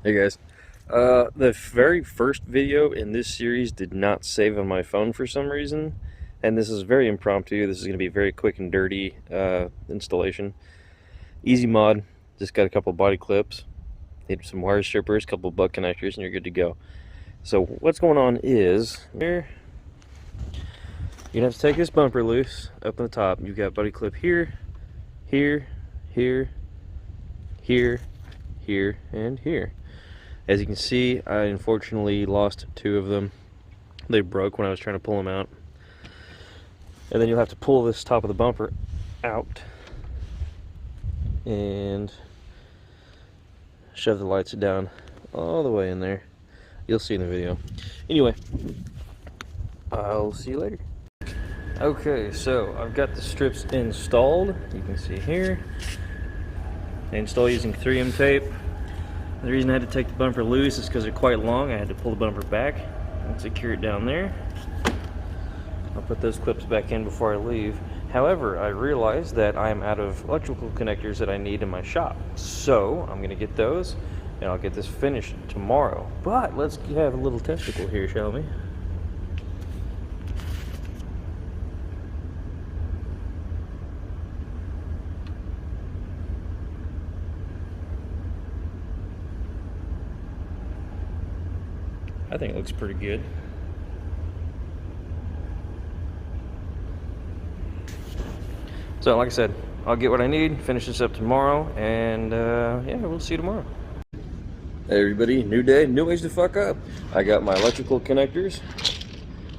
Hey guys, the very first video in this series did not save on my phone for some reason, and this is very impromptu. This is going to be a very quick and dirty installation. Easy mod, just got a couple body clips, hit some wire strippers, couple butt connectors, and you're good to go. So what's going on is, here, you're going to have to take this bumper loose, up on the top. You've got buddy clip here, here, here, here, here, and here. As you can see, I unfortunately lost two of them. They broke when I was trying to pull them out. And then you'll have to pull this top of the bumper out and shove the lights down all the way in there. You'll see in the video. Anyway, I'll see you later. Okay, so I've got the strips installed. You can see here. I install using 3M tape. The reason I had to take the bumper loose is because it's quite long. I had to pull the bumper back and secure it down there. I'll put those clips back in before I leave. However, I realized that I'm out of electrical connectors that I need in my shop. So I'm going to get those and I'll get this finished tomorrow. But let's have a little testicle here, shall we? I think it looks pretty good. So like I said, I'll get what I need, finish this up tomorrow, and yeah, we'll see you tomorrow. Hey everybody, new day, new ways to fuck up. I got my electrical connectors.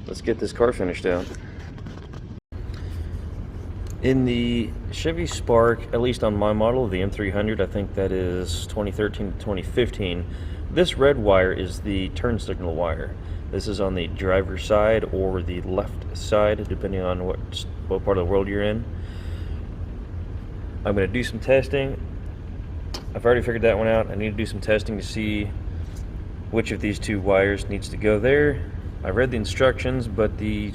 Let's get this car finished out. In the Chevy Spark, at least on my model, the M300, I think that is 2013 to 2015, this red wire is the turn signal wire. This is on the driver's side or the left side, depending on what part of the world you're in. I'm going to do some testing. I've already figured that one out. I need to do some testing to see which of these two wires needs to go there. I read the instructions, but the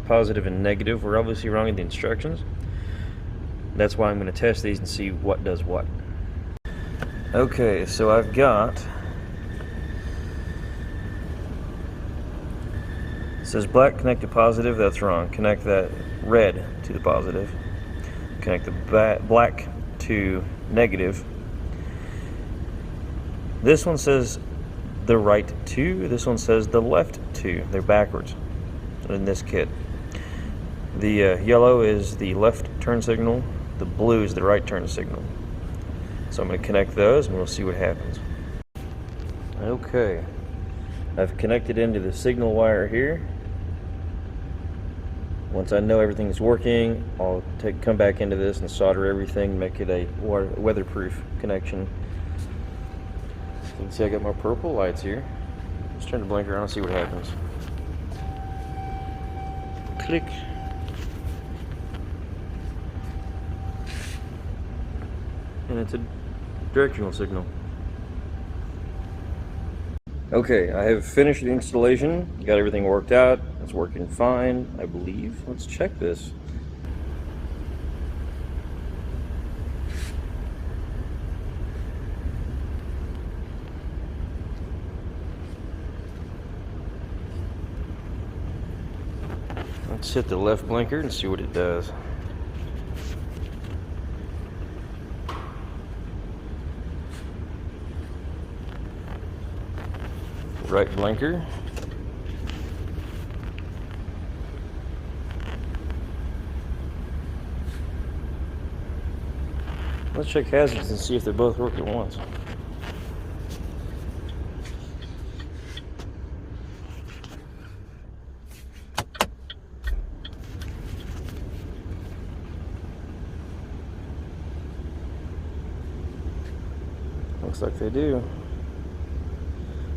positive and negative were obviously wrong in the instructions. That's why I'm going to test these and see what does what. Okay, so I've got, it says black connect to positive. That's wrong. Connect that red to the positive. Connect the black to negative. This one says the right to, this one says the left to. They're backwards in this kit. The yellow is the left turn signal, the blue is the right turn signal. So I'm going to connect those and we'll see what happens. Okay, I've connected into the signal wire here. Once I know everything's working, I'll come back into this and solder everything, make it a weatherproof connection. You can see I got my purple lights here. Let's turn the blinker on and see what happens. Click. And it's a directional signal. Okay, I have finished the installation, got everything worked out, it's working fine, I believe. Let's check this. Let's hit the left blinker and see what it does. Right blinker. Let's check hazards and see if they both work at once. Looks like they do.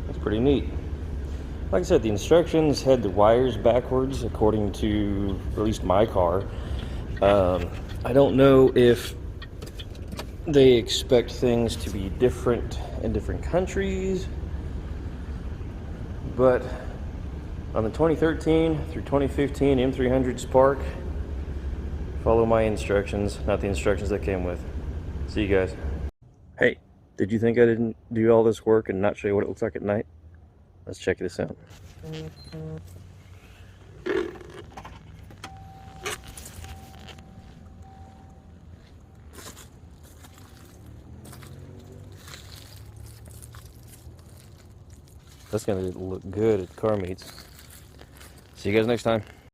That's pretty neat. Like I said, the instructions had the wires backwards according to at least my car. I don't know if they expect things to be different in different countries, but on the 2013 through 2015 M300 Spark, follow my instructions, not the instructions that came with. See you guys. Hey, Did you think I didn't do all this work and not show you what it looks like at night? Let's check this out. That's gonna look good at car meets. See you guys next time.